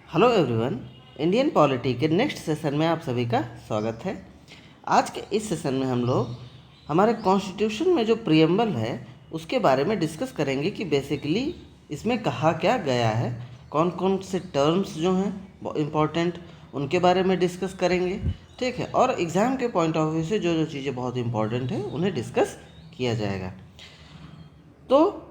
Hello everyone. Indian polity के next session में आप सभी का स्वागत है। आज के इस सेशन में हम लोग हमारे कॉन्स्टिट्यूशन में जो प्रियम्बल है उसके बारे में डिस्कस करेंगे कि बेसिकली इसमें कहा क्या गया है, कौन कौन से टर्म्स जो हैं इम्पॉर्टेंट उनके बारे में डिस्कस करेंगे। ठीक है, और एग्ज़ाम के पॉइंट ऑफ व्यू से जो जो चीज़ें बहुत इंपॉर्टेंट हैं उन्हें डिस्कस किया जाएगा। तो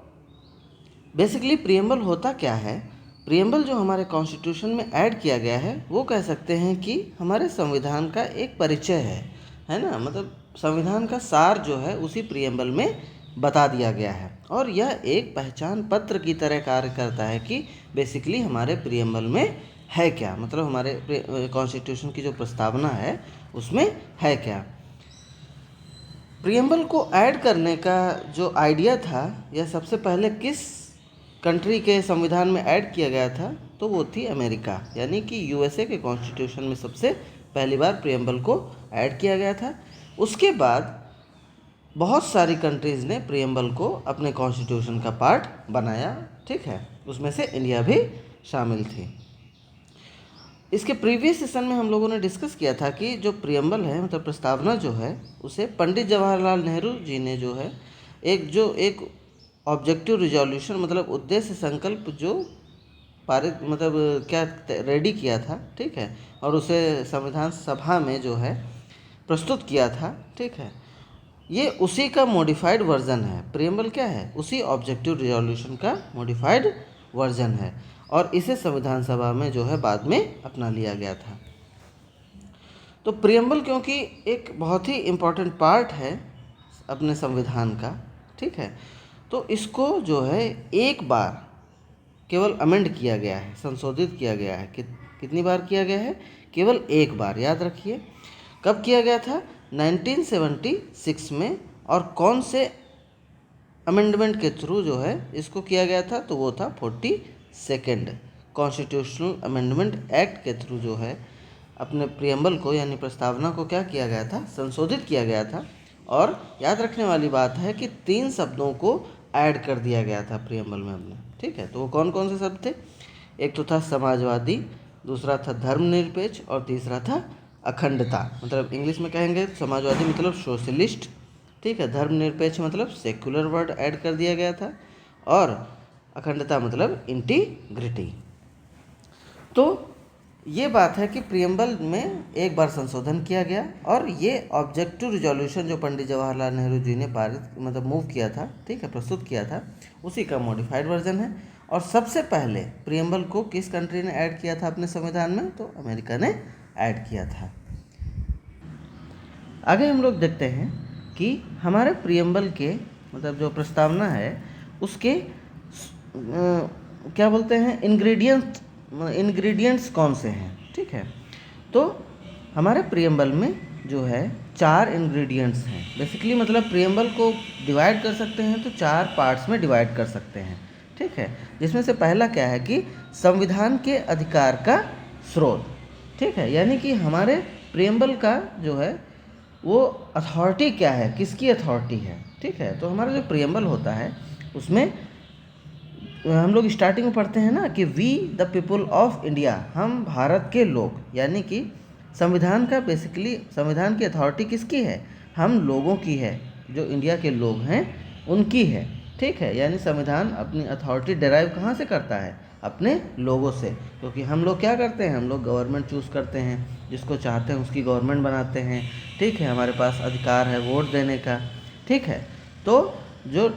बेसिकली प्रियम्बल होता क्या है? प्रियम्बल जो हमारे कॉन्स्टिट्यूशन में ऐड किया गया है वो कह सकते हैं कि हमारे संविधान का एक परिचय है ना। मतलब संविधान का सार जो है उसी प्रियम्बल में बता दिया गया है और यह एक पहचान पत्र की तरह कार्य करता है कि बेसिकली हमारे प्रियम्बल में है क्या, मतलब हमारे कॉन्स्टिट्यूशन की जो प्रस्तावना है उसमें है क्या। प्रियम्बल को ऐड करने का जो आइडिया था यह सबसे पहले किस कंट्री के संविधान में ऐड किया गया था, तो वो थी अमेरिका, यानी कि यूएसए के कॉन्स्टिट्यूशन में सबसे पहली बार प्रियम्बल को ऐड किया गया था। उसके बाद बहुत सारी कंट्रीज़ ने प्रियम्बल को अपने कॉन्स्टिट्यूशन का पार्ट बनाया। ठीक है, उसमें से इंडिया भी शामिल थी। इसके प्रीवियस सेशन में हम लोगों ने डिस्कस किया था कि जो प्रियम्बल है मतलब प्रस्तावना जो है उसे पंडित जवाहरलाल नेहरू जी ने जो है एक ऑब्जेक्टिव रिजोल्यूशन मतलब उद्देश्य संकल्प जो पारित मतलब क्या रेडी किया था। ठीक है, और उसे संविधान सभा में जो है प्रस्तुत किया था। ठीक है, ये उसी का मॉडिफाइड वर्जन है। प्रियम्बल क्या है? उसी ऑब्जेक्टिव रिजोल्यूशन का मॉडिफाइड वर्जन है और इसे संविधान सभा में जो है बाद में अपना लिया गया था। तो प्रियम्बल क्योंकि एक बहुत ही इम्पोर्टेंट पार्ट है अपने संविधान का, ठीक है, तो इसको जो है एक बार केवल अमेंड किया गया है, संशोधित किया गया है। कितनी बार किया गया है? केवल एक बार। याद रखिए कब किया गया था? 1976 में। और कौन से अमेंडमेंट के थ्रू जो है इसको किया गया था? तो वो था 42nd कॉन्स्टिट्यूशनल अमेंडमेंट एक्ट के थ्रू जो है अपने प्रियम्बल को यानी प्रस्तावना को क्या किया गया था? संशोधित किया गया था। और याद रखने वाली बात है कि 3 शब्दों को ऐड कर दिया गया था प्रियम्बल में हमने। ठीक है, तो वो कौन कौन से शब्द थे? एक तो था समाजवादी, दूसरा था धर्मनिरपेक्ष और तीसरा था अखंडता। मतलब इंग्लिश में कहेंगे समाजवादी मतलब सोशलिस्ट, ठीक है, धर्मनिरपेक्ष मतलब सेक्युलर वर्ड ऐड कर दिया गया था और अखंडता मतलब इंटीग्रिटी। तो ये बात है कि प्रियम्बल में एक बार संशोधन किया गया और ये ऑब्जेक्टिव रिजोल्यूशन जो पंडित जवाहरलाल नेहरू जी ने पारित मतलब मूव किया था, ठीक है, प्रस्तुत किया था, उसी का मॉडिफाइड वर्जन है। और सबसे पहले प्रियम्बल को किस कंट्री ने ऐड किया था अपने संविधान में? तो अमेरिका ने ऐड किया था। आगे हम लोग देखते हैं कि हमारे प्रियम्बल के मतलब जो प्रस्तावना है उसके क्या बोलते हैं इंग्रेडिएंट्स कौन से हैं। ठीक है, तो हमारे प्रियम्बल में जो है 4 इंग्रेडिएंट्स हैं। बेसिकली मतलब प्रियम्बल को डिवाइड कर सकते हैं तो 4 पार्ट्स में डिवाइड कर सकते हैं। ठीक है, जिसमें से पहला क्या है कि संविधान के अधिकार का स्रोत। ठीक है, यानी कि हमारे प्रियम्बल का जो है वो अथॉरिटी क्या है, किसकी अथॉरिटी है। ठीक है, तो हमारा जो प्रियम्बल होता है उसमें हम लोग स्टार्टिंग में पढ़ते हैं ना कि we the people of India, हम भारत के लोग, यानी कि संविधान का बेसिकली संविधान की अथॉरिटी किसकी है? हम लोगों की है, जो इंडिया के लोग हैं उनकी है। ठीक है, यानी संविधान अपनी अथॉरिटी डिराइव कहाँ से करता है? अपने लोगों से, क्योंकि हम लोग क्या करते हैं? हम लोग गवर्नमेंट चूज़ करते हैं, जिसको चाहते हैं उसकी गवर्नमेंट बनाते हैं। ठीक है, हमारे पास अधिकार है वोट देने का। ठीक है, तो जो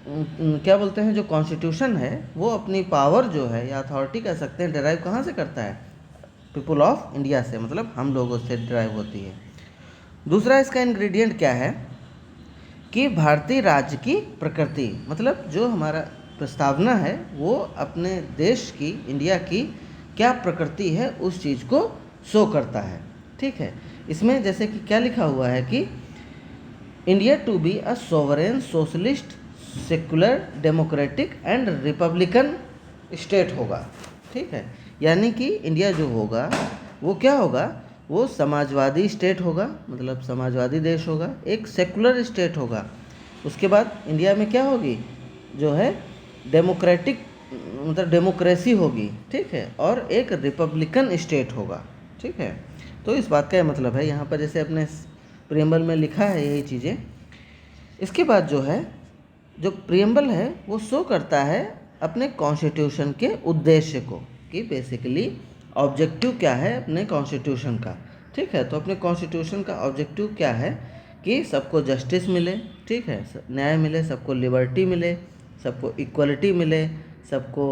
क्या बोलते हैं जो कॉन्स्टिट्यूशन है वो अपनी पावर जो है या अथॉरिटी कह सकते हैं डिराइव कहाँ से करता है? पीपल ऑफ इंडिया से, मतलब हम लोगों से डिराइव होती है। दूसरा इसका इंग्रेडिएंट क्या है कि भारतीय राज्य की प्रकृति, मतलब जो हमारा प्रस्तावना है वो अपने देश की, इंडिया की क्या प्रकृति है उस चीज़ को शो करता है। ठीक है, इसमें जैसे कि क्या लिखा हुआ है कि India to be a sovereign socialist secular democratic and republican state होगा। ठीक है, यानी कि इंडिया जो होगा वो क्या होगा? वो समाजवादी स्टेट होगा, मतलब समाजवादी देश होगा, एक सेकुलर स्टेट होगा। उसके बाद इंडिया में क्या होगी? जो है डेमोक्रेटिक मतलब डेमोक्रेसी होगी, ठीक है, और एक रिपब्लिकन स्टेट होगा, ठीक है। तो इस बात का ये मतलब है, यहाँ पर जैसे अपने प्रियम्बल में लिखा है यही चीज़ें। इसके बाद जो है, जो प्रियम्बल है वो शो करता है अपने कॉन्स्टिट्यूशन के उद्देश्य को, कि बेसिकली ऑब्जेक्टिव क्या है अपने कॉन्स्टिट्यूशन का, ठीक है। तो अपने कॉन्स्टिट्यूशन का ऑब्जेक्टिव क्या है कि सबको जस्टिस मिले, ठीक है, न्याय मिले, सबको लिबर्टी मिले, सबको इक्वलिटी मिले, सबको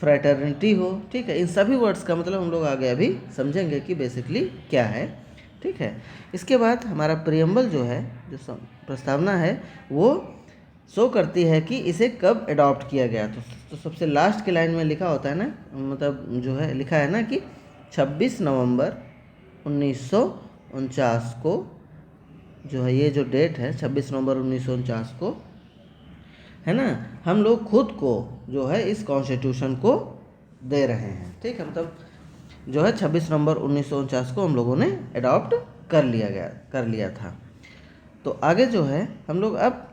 फ्रेटर्निटी हो, ठीक है। इन सभी वर्ड्स का मतलब हम लोग आगे अभी समझेंगे कि बेसिकली क्या है, ठीक है। इसके बाद हमारा प्रियम्बल जो है, जो प्रस्तावना है, वो शो करती है कि इसे कब अडॉप्ट किया गया। तो सबसे लास्ट की लाइन में लिखा होता है ना, मतलब जो है लिखा है ना कि 26 नवंबर 1949 को जो है, ये जो डेट है 26 नवंबर 1949 को, है ना, हम लोग खुद को जो है इस कॉन्स्टिट्यूशन को दे रहे हैं, ठीक है। मतलब जो है 26 नवंबर 1949 को हम लोगों ने अडॉप्ट कर लिया था। तो आगे जो है हम लोग अब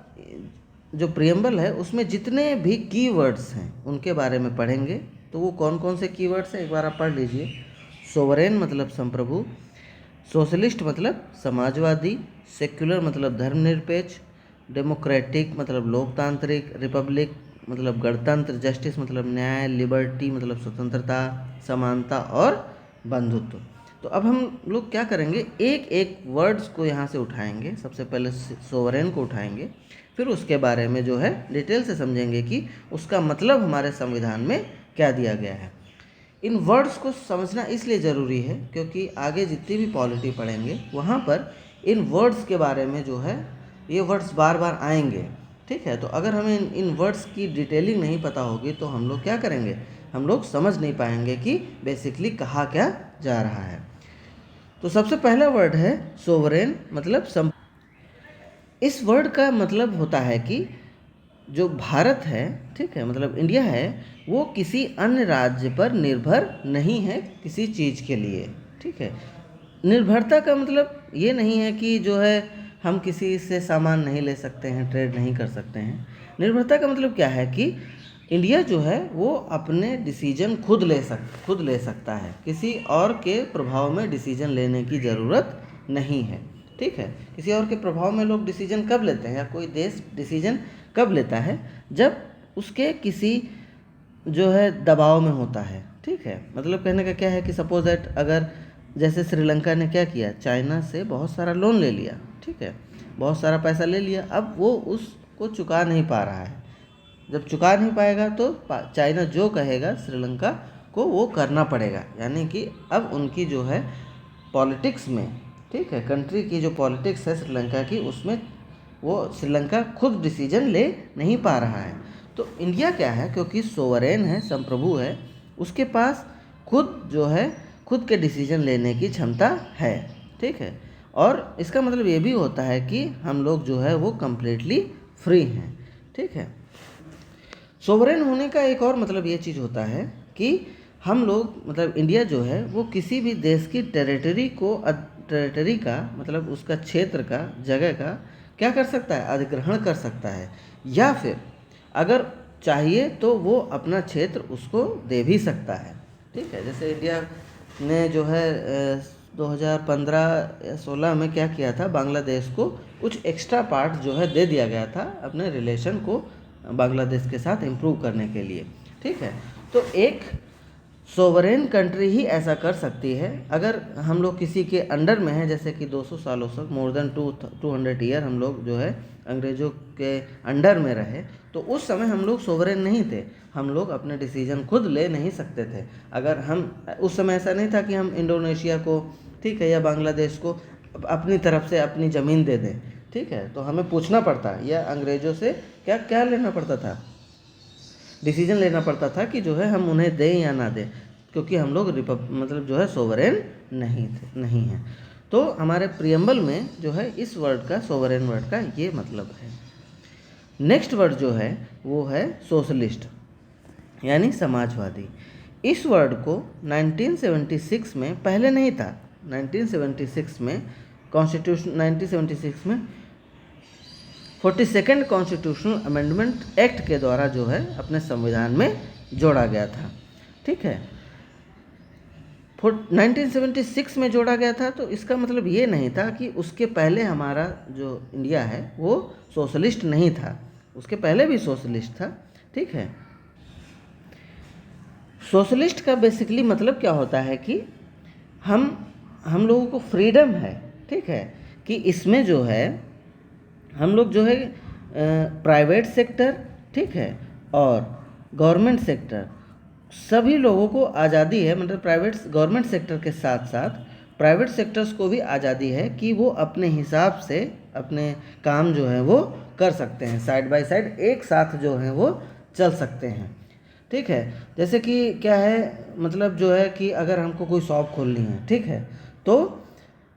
जो प्रियम्बल है उसमें जितने भी कीवर्ड्स हैं उनके बारे में पढ़ेंगे। तो वो कौन कौन से कीवर्ड्स हैं एक बार आप पढ़ लीजिए। सोवरेन मतलब संप्रभु, सोशलिस्ट मतलब समाजवादी, सेक्युलर मतलब धर्मनिरपेक्ष, डेमोक्रेटिक मतलब लोकतांत्रिक, रिपब्लिक मतलब गणतंत्र, जस्टिस मतलब न्याय, लिबर्टी मतलब स्वतंत्रता, समानता और बंधुत्व। तो अब हम लोग क्या करेंगे, एक एक वर्ड्स को यहाँ से उठाएंगे। सबसे पहले सोवरेन को उठाएंगे, फिर उसके बारे में जो है डिटेल से समझेंगे कि उसका मतलब हमारे संविधान में क्या दिया गया है। इन वर्ड्स को समझना इसलिए ज़रूरी है क्योंकि आगे जितनी भी पॉलिटी पढ़ेंगे वहाँ पर इन वर्ड्स के बारे में जो है, ये वर्ड्स बार बार आएंगे, ठीक है। तो अगर हमें इन वर्ड्स की डिटेलिंग नहीं पता होगी तो हम लोग क्या करेंगे, हम लोग समझ नहीं पाएंगे कि बेसिकली कहा क्या जा रहा है। तो सबसे पहला वर्ड है सोवरेन मतलब इस वर्ड का मतलब होता है कि जो भारत है, ठीक है, मतलब इंडिया है, वो किसी अन्य राज्य पर निर्भर नहीं है किसी चीज़ के लिए, ठीक है। निर्भरता का मतलब ये नहीं है कि जो है हम किसी से सामान नहीं ले सकते हैं, ट्रेड नहीं कर सकते हैं। निर्भरता का मतलब क्या है कि इंडिया जो है वो अपने डिसीजन खुद ले सकता है, किसी और के प्रभाव में डिसीजन लेने की ज़रूरत नहीं है, ठीक है। किसी और के प्रभाव में लोग डिसीजन कब लेते हैं, या कोई देश डिसीजन कब लेता है, जब उसके किसी जो है दबाव में होता है, ठीक है। मतलब कहने का क्या है कि सपोज दैट अगर जैसे श्रीलंका ने क्या किया, चाइना से बहुत सारा लोन ले लिया, ठीक है, बहुत सारा पैसा ले लिया, अब वो उसको चुका नहीं पा रहा है। जब चुका नहीं पाएगा तो चाइना जो कहेगा श्रीलंका को वो करना पड़ेगा, यानी कि अब उनकी जो है पॉलिटिक्स में, ठीक है, कंट्री की जो पॉलिटिक्स है श्रीलंका की, उसमें वो श्रीलंका खुद डिसीजन ले नहीं पा रहा है। तो इंडिया क्या है, क्योंकि सोवरेन है, संप्रभु है, उसके पास खुद जो है खुद के डिसीजन लेने की क्षमता है, ठीक है। और इसका मतलब ये भी होता है कि हम लोग जो है वो कम्प्लीटली फ्री हैं, ठीक है। सोवरेन होने का एक और मतलब ये चीज़ होता है कि हम लोग मतलब इंडिया जो है वो किसी भी देश की टेरिटरी का मतलब उसका क्षेत्र का, जगह का क्या कर सकता है, अधिग्रहण कर सकता है, या फिर अगर चाहिए तो वो अपना क्षेत्र उसको दे भी सकता है, ठीक है। जैसे इंडिया ने जो है 2015 या 16 में क्या किया था, बांग्लादेश को कुछ एक्स्ट्रा पार्ट जो है दे दिया गया था अपने रिलेशन को बांग्लादेश के साथ इम्प्रूव करने के लिए, ठीक है। तो एक सोवरेन कंट्री ही ऐसा कर सकती है। अगर हम लोग किसी के अंडर में हैं, जैसे कि 200 सालों तक, मोर देन 200 ईयर हम लोग जो है अंग्रेज़ों के अंडर में रहे, तो उस समय हम लोग सोवरेन नहीं थे, हम लोग अपने डिसीजन खुद ले नहीं सकते थे। अगर हम उस समय ऐसा नहीं था कि हम इंडोनेशिया को, ठीक है, या बांग्लादेश को अपनी तरफ से अपनी ज़मीन दे दें, ठीक है, तो हमें पूछना पड़ता, या अंग्रेज़ों से क्या क्या लेना पड़ता था, डिसीजन लेना पड़ता था कि जो है हम उन्हें दें या ना दें, क्योंकि हम लोग मतलब जो है सोवरेन नहीं हैं। तो हमारे प्रियम्बल में जो है इस वर्ड का, सोवरेन वर्ड का ये मतलब है। नेक्स्ट वर्ड जो है वो है सोशलिस्ट यानी समाजवादी। इस वर्ड को 1976 में, पहले नहीं था, 1976 में कॉन्स्टिट्यूशन 1976 में 42nd कॉन्स्टिट्यूशनल अमेंडमेंट एक्ट के द्वारा जो है अपने संविधान में जोड़ा गया था। ठीक है, 1976 में जोड़ा गया था। तो इसका मतलब ये नहीं था कि उसके पहले हमारा जो इंडिया है वो सोशलिस्ट नहीं था, उसके पहले भी सोशलिस्ट था। ठीक है, सोशलिस्ट का बेसिकली मतलब क्या होता है कि हम लोगों को फ्रीडम है, ठीक है, कि इसमें जो है हम लोग जो है प्राइवेट सेक्टर, ठीक है, और गवर्नमेंट सेक्टर, सभी लोगों को आज़ादी है। मतलब प्राइवेट गवर्नमेंट सेक्टर के साथ साथ प्राइवेट सेक्टर्स को भी आज़ादी है कि वो अपने हिसाब से अपने काम जो है वो कर सकते हैं, साइड बाय साइड एक साथ जो है वो चल सकते हैं। ठीक है, जैसे कि क्या है, मतलब जो है कि अगर हमको कोई शॉप खोलनी है, ठीक है, तो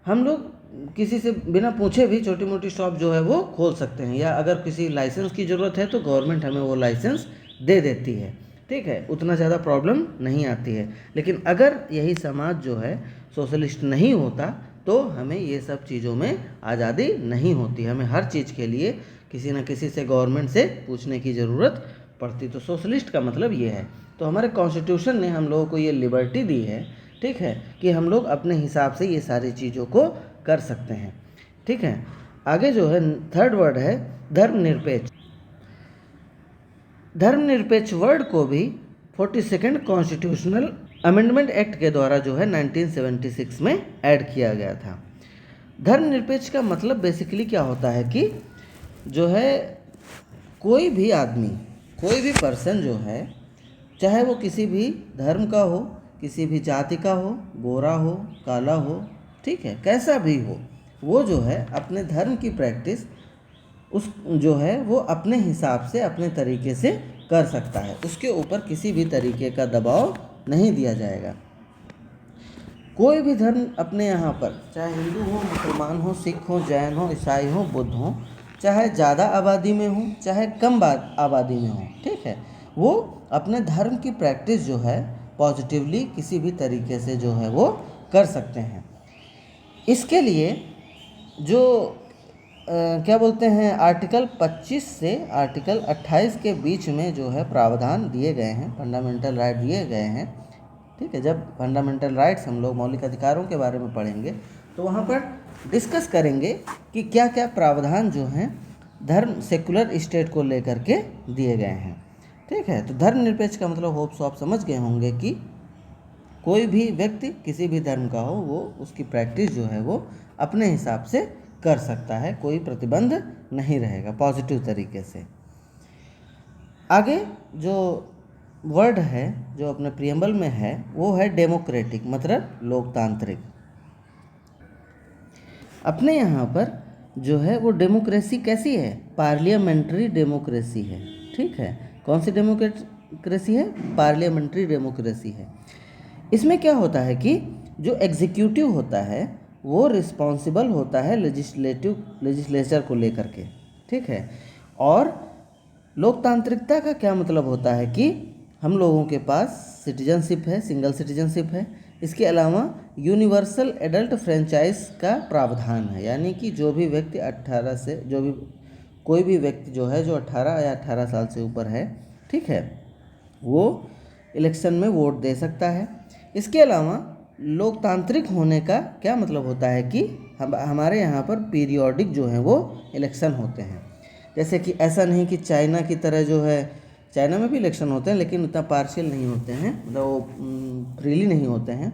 हम लोग किसी से बिना पूछे भी छोटी मोटी शॉप जो है वो खोल सकते हैं, या अगर किसी लाइसेंस की ज़रूरत है तो गवर्नमेंट हमें वो लाइसेंस दे देती है। ठीक है, उतना ज़्यादा प्रॉब्लम नहीं आती है। लेकिन अगर यही समाज जो है सोशलिस्ट नहीं होता तो हमें ये सब चीज़ों में आज़ादी नहीं होती, हमें हर चीज़ के लिए किसी न किसी से, गवर्नमेंट से पूछने की ज़रूरत पड़ती। तो सोशलिस्ट का मतलब ये है। तो हमारे कॉन्स्टिट्यूशन ने हम लोगों को ये लिबर्टी दी है, ठीक है, कि हम लोग अपने हिसाब से ये सारी चीज़ों को कर सकते हैं। ठीक है, आगे जो है थर्ड वर्ड है धर्मनिरपेक्ष। धर्मनिरपेक्ष वर्ड को भी 42nd कॉन्स्टिट्यूशनल अमेंडमेंट एक्ट के द्वारा जो है 1976 में ऐड किया गया था। धर्मनिरपेक्ष का मतलब बेसिकली क्या होता है कि जो है कोई भी आदमी, कोई भी पर्सन जो है, चाहे वो किसी भी धर्म का हो, किसी भी जाति का हो, गोरा हो, काला हो, ठीक है, कैसा भी हो, वो जो है अपने धर्म की प्रैक्टिस उस जो है वो अपने हिसाब से अपने तरीके से कर सकता है। उसके ऊपर किसी भी तरीके का दबाव नहीं दिया जाएगा। कोई भी धर्म अपने यहाँ पर, चाहे हिंदू हो, मुसलमान हो, सिख हो, जैन हो, ईसाई हो, बुद्ध हो, चाहे ज़्यादा आबादी में हो, चाहे कम आबादी में हो, ठीक है, वो अपने धर्म की प्रैक्टिस जो है पॉजिटिवली किसी भी तरीके से जो है वो कर सकते हैं। इसके लिए जो क्या बोलते हैं, आर्टिकल 25 से आर्टिकल 28 के बीच में जो है प्रावधान दिए गए हैं, फंडामेंटल राइट दिए गए हैं। ठीक है, जब फंडामेंटल राइट्स हम लोग मौलिक अधिकारों के बारे में पढ़ेंगे तो वहाँ पर डिस्कस करेंगे कि क्या क्या प्रावधान जो हैं धर्म सेकुलर स्टेट को लेकर के दिए गए हैं। ठीक है, तो धर्मनिरपेक्ष का मतलब होप्स आप समझ गए होंगे कि कोई भी व्यक्ति किसी भी धर्म का हो, वो उसकी प्रैक्टिस जो है वो अपने हिसाब से कर सकता है, कोई प्रतिबंध नहीं रहेगा, पॉजिटिव तरीके से। आगे जो वर्ड है जो अपने प्रियम्बल में है वो है डेमोक्रेटिक, मतलब लोकतांत्रिक। अपने यहाँ पर जो है वो डेमोक्रेसी कैसी है, पार्लियामेंट्री डेमोक्रेसी है। ठीक है, कौन सी डेमोक्रेसी है, पार्लियामेंट्री डेमोक्रेसी है। इसमें क्या होता है कि जो एग्जीक्यूटिव होता है वो रिस्पॉन्सिबल होता है लेजिस्लेचर को लेकर के। ठीक है, और लोकतांत्रिकता का क्या मतलब होता है कि हम लोगों के पास सिटीजनशिप है, सिंगल सिटीजनशिप है। इसके अलावा यूनिवर्सल एडल्ट फ्रेंचाइज का प्रावधान है, यानी कि जो भी व्यक्ति 18 से कोई भी व्यक्ति जो है जो 18 या 18 साल से ऊपर है, ठीक है, वो इलेक्शन में वोट दे सकता है। इसके अलावा लोकतांत्रिक होने का क्या मतलब होता है कि हमारे यहाँ पर पीरियोडिक जो है वो इलेक्शन होते हैं। जैसे कि ऐसा नहीं कि चाइना की तरह जो है, चाइना में भी इलेक्शन होते हैं लेकिन उतना पार्शियल नहीं होते हैं, मतलब वो फ्रीली नहीं होते हैं।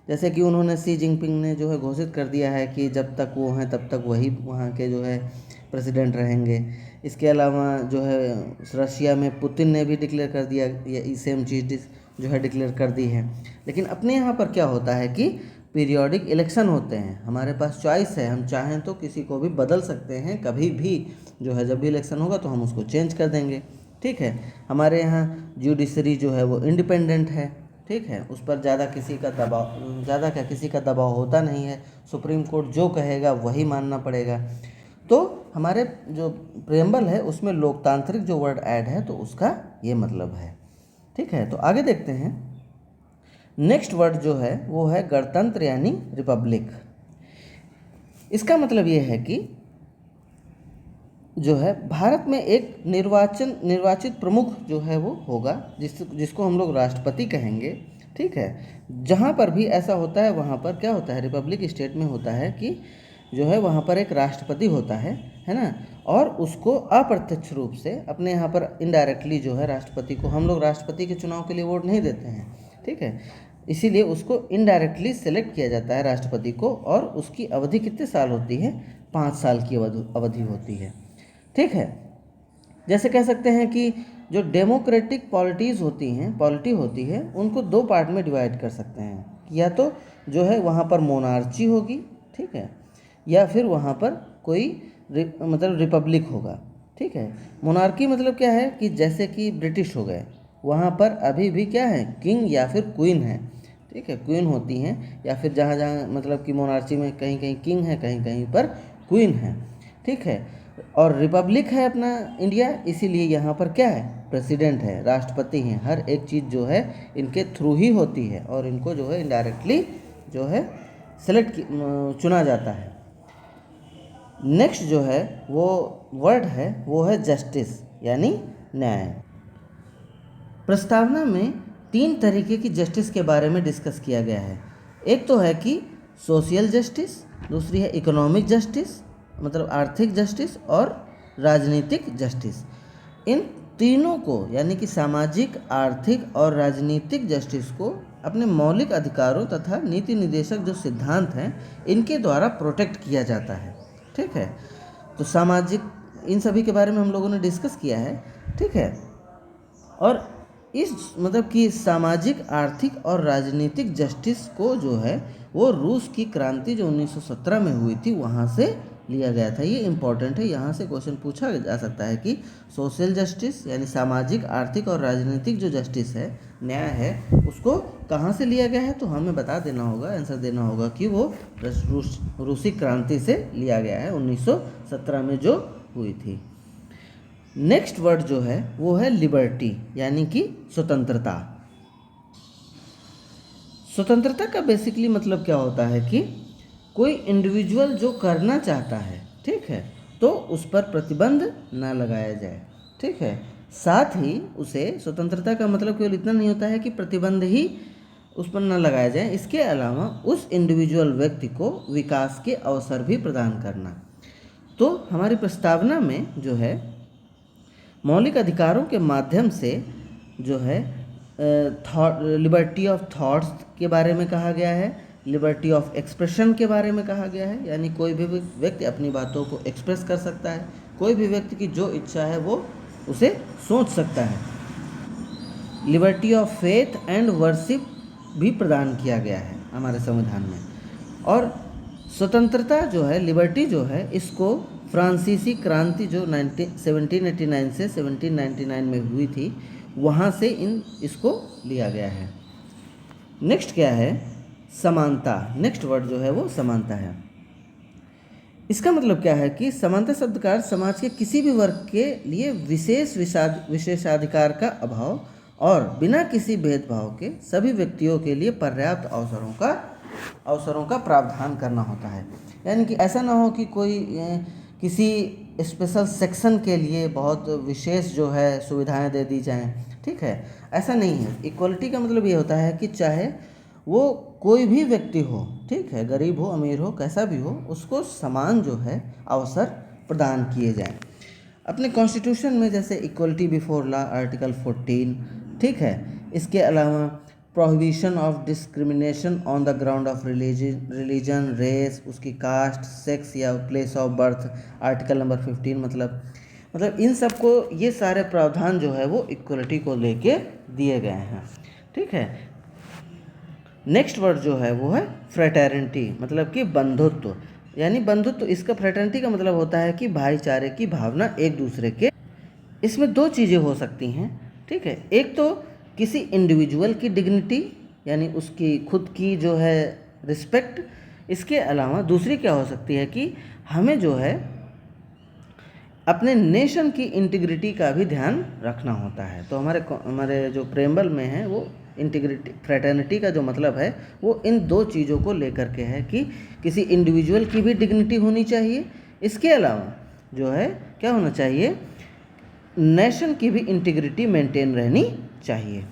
जैसे कि उन्होंने शी जिनपिंग ने जो है घोषित कर दिया है कि जब तक वो हैं तब तक वही वहाँ के जो है प्रेसिडेंट रहेंगे। इसके अलावा जो है रशिया में पुतिन ने भी डिक्लेयर कर दिया, ये सेम चीज़ जो है डिक्लेयर कर दी है। लेकिन अपने यहाँ पर क्या होता है कि पीरियोडिक इलेक्शन होते हैं, हमारे पास चॉइस है, हम चाहें तो किसी को भी बदल सकते हैं कभी भी, जो है जब भी इलेक्शन होगा तो हम उसको चेंज कर देंगे। ठीक है, हमारे यहाँ जुडिशरी जो है वो इंडिपेंडेंट है। ठीक है, उस पर ज़्यादा किसी का दबाव होता नहीं है, सुप्रीम कोर्ट जो कहेगा वही मानना पड़ेगा। तो हमारे जो प्रेम्बल है उसमें लोकतांत्रिक जो वर्ड ऐड है तो उसका ये मतलब है। ठीक है, तो आगे देखते हैं। नेक्स्ट वर्ड जो है वो है गणतंत्र यानी रिपब्लिक। इसका मतलब ये है कि जो है भारत में एक निर्वाचित प्रमुख जो है वो होगा, जिसको हम लोग राष्ट्रपति कहेंगे। ठीक है, जहाँ पर भी ऐसा होता है वहाँ पर क्या होता है, रिपब्लिक स्टेट में होता है कि जो है वहाँ पर एक राष्ट्रपति होता है ना, और उसको अप्रत्यक्ष रूप से अपने यहाँ पर इनडायरेक्टली जो है राष्ट्रपति को, हम लोग राष्ट्रपति के चुनाव के लिए वोट नहीं देते हैं, ठीक है, इसीलिए उसको इनडायरेक्टली सेलेक्ट किया जाता है राष्ट्रपति को, और उसकी अवधि कितने साल होती है, 5 साल की अवधि होती है। ठीक है, जैसे कह सकते हैं कि जो डेमोक्रेटिक पॉलिटी होती है उनको 2 पार्ट में डिवाइड कर सकते हैं, या तो जो है वहाँ पर मोनार्ची होगी, ठीक है, या फिर वहाँ पर कोई मतलब रिपब्लिक होगा। ठीक है, मोनार्की मतलब क्या है कि जैसे कि ब्रिटिश हो गए, वहाँ पर अभी भी क्या है, किंग या फिर क्वीन है। ठीक है, क्वीन होती हैं, या फिर जहाँ जहाँ मतलब कि मोनार्ची में कहीं कहीं किंग है, कहीं कहीं पर क्वीन है। ठीक है, और रिपब्लिक है अपना इंडिया, इसीलिए यहाँ पर क्या है, प्रेसिडेंट है, राष्ट्रपति हैं, हर एक चीज़ जो है इनके थ्रू ही होती है, और इनको जो है इनडायरेक्टली जो है चुना जाता है। नेक्स्ट जो है वो वर्ड है वो है जस्टिस, यानी न्याय। प्रस्तावना में 3 तरीके की जस्टिस के बारे में डिस्कस किया गया है। एक तो है कि सोशल जस्टिस, दूसरी है इकोनॉमिक जस्टिस मतलब आर्थिक जस्टिस, और राजनीतिक जस्टिस। इन तीनों को यानी कि सामाजिक, आर्थिक और राजनीतिक जस्टिस को अपने मौलिक अधिकारों तथा नीति निर्देशक जो सिद्धांत हैं इनके द्वारा प्रोटेक्ट किया जाता है। ठीक है, तो सामाजिक, इन सभी के बारे में हम लोगों ने डिस्कस किया है। ठीक है, और इस मतलब कि सामाजिक, आर्थिक और राजनीतिक जस्टिस को जो है वो रूस की क्रांति जो 1917 में हुई थी वहाँ से लिया गया था। ये इम्पॉर्टेंट है, यहाँ से क्वेश्चन पूछा जा सकता है कि सोशल जस्टिस यानी सामाजिक, आर्थिक और राजनीतिक जो जस्टिस है, न्याय है, उसको कहाँ से लिया गया है, तो हमें बता देना होगा, आंसर देना होगा कि वो रूसी क्रांति से लिया गया है 1917 में जो हुई थी। नेक्स्ट वर्ड जो है वो है लिबर्टी, यानी कि स्वतंत्रता। स्वतंत्रता का बेसिकली मतलब क्या होता है कि कोई इंडिविजुअल जो करना चाहता है, ठीक है, तो उस पर प्रतिबंध ना लगाया जाए। ठीक है, साथ ही उसे, स्वतंत्रता का मतलब केवल इतना नहीं होता है कि प्रतिबंध ही उस पर ना लगाया जाए, इसके अलावा उस इंडिविजुअल व्यक्ति को विकास के अवसर भी प्रदान करना। तो हमारी प्रस्तावना में जो है मौलिक अधिकारों के माध्यम से जो है लिबर्टी ऑफ थॉट्स के बारे में कहा गया है, लिबर्टी ऑफ एक्सप्रेशन के बारे में कहा गया है, यानी कोई भी व्यक्ति अपनी बातों को एक्सप्रेस कर सकता है, कोई भी व्यक्ति की जो इच्छा है वो उसे सोच सकता है। Liberty of faith and worship भी प्रदान किया गया है हमारे संविधान में। और स्वतंत्रता जो है, लिबर्टी जो है, इसको फ्रांसीसी क्रांति जो 1789 से 1799 में हुई थी वहाँ से इसको लिया गया है। नेक्स्ट क्या है, समानता। नेक्स्ट वर्ड जो है वो समानता है। इसका मतलब क्या है कि समानता शब्द का अर्थ समाज के किसी भी वर्ग के लिए विशेषाधिकार का अभाव और बिना किसी भेदभाव के सभी व्यक्तियों के लिए पर्याप्त अवसरों का प्रावधान करना होता है। यानी कि ऐसा ना हो कि कोई किसी स्पेशल सेक्शन के लिए बहुत विशेष जो है सुविधाएं दे दी जाएं। ठीक है, ऐसा नहीं है। इक्वलिटी का मतलब ये होता है कि चाहे वो कोई भी व्यक्ति हो, ठीक है, गरीब हो, अमीर हो, कैसा भी हो, उसको समान जो है अवसर प्रदान किए जाएं। अपने कॉन्स्टिट्यूशन में जैसे इक्वलिटी बिफोर लॉ आर्टिकल 14, ठीक है, इसके अलावा prohibition of discrimination on the ground of religion, race, उसकी कास्ट, सेक्स या place of birth article number 15, मतलब इन सब को, ये सारे प्रावधान जो है वो इक्वलिटी को लेके दिए गए हैं। ठीक है, नेक्स्ट वर्ड जो है वो है फ्रेटर्निटी, मतलब कि बंधुत्व। यानी बंधुत्व, इसका फ्रेटर्निटी का मतलब होता है कि भाईचारे की भावना एक दूसरे के। इसमें 2 चीज़ें हो सकती हैं। ठीक है, एक तो किसी इंडिविजुअल की डिग्निटी यानी उसकी खुद की जो है रिस्पेक्ट, इसके अलावा दूसरी क्या हो सकती है कि हमें जो है अपने नेशन की इंटीग्रिटी का भी ध्यान रखना होता है। तो हमारे जो प्रेम्बल में है वो इंटीग्रिटी, फ्रेटर्निटी का जो मतलब है वो इन 2 चीज़ों को लेकर के है कि किसी इंडिविजुअल की भी डिग्निटी होनी चाहिए, इसके अलावा जो है क्या होना चाहिए, नेशन की भी इंटीग्रिटी मेंटेन रहनी चाहिए।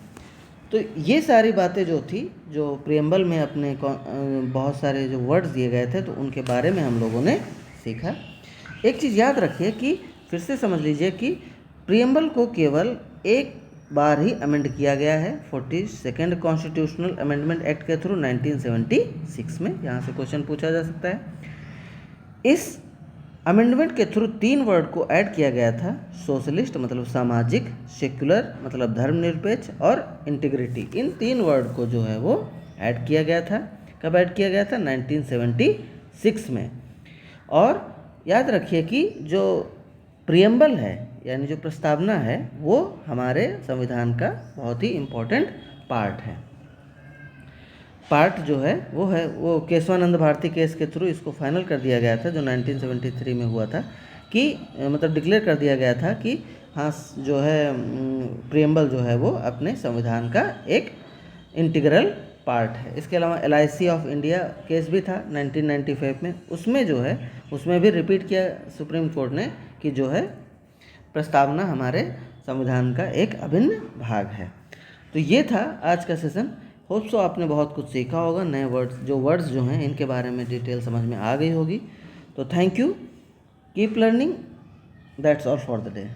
तो ये सारी बातें जो थी, जो प्रियम्बल में अपने बहुत सारे जो वर्ड्स दिए गए थे, तो उनके बारे में हम लोगों ने सीखा। एक चीज़ याद रखिए कि फिर से समझ लीजिए कि प्रियम्बल को केवल एक बार ही अमेंड किया गया है 42nd कॉन्स्टिट्यूशनल अमेंडमेंट एक्ट के थ्रू 1976 में। यहाँ से क्वेश्चन पूछा जा सकता है। इस अमेंडमेंट के थ्रू 3 वर्ड को ऐड किया गया था, सोशलिस्ट मतलब सामाजिक, सेक्युलर मतलब धर्मनिरपेक्ष, और इंटीग्रिटी। इन 3 वर्ड को जो है वो ऐड किया गया था। कब ऐड किया गया था? 1976 में। और याद रखिए कि जो प्रियम्बल है यानी जो प्रस्तावना है वो हमारे संविधान का बहुत ही इम्पोर्टेंट पार्ट है। पार्ट जो है वो केशवानंद भारती केस के थ्रू इसको फाइनल कर दिया गया था, जो 1973 में हुआ था, कि मतलब डिक्लेयर कर दिया गया था कि हाँ जो है प्रियम्बल जो है वो अपने संविधान का एक इंटीग्रल पार्ट है। इसके अलावा LIC ऑफ इंडिया केस भी था 1995 में, उसमें जो है उसमें भी रिपीट किया सुप्रीम कोर्ट ने कि जो है प्रस्तावना हमारे संविधान का एक अभिन्न भाग है। तो ये था आज का सेशन। होप सो आपने बहुत कुछ सीखा होगा, नए वर्ड्स जो हैं इनके बारे में डिटेल समझ में आ गई होगी। तो thank you, keep learning, that's all for the day.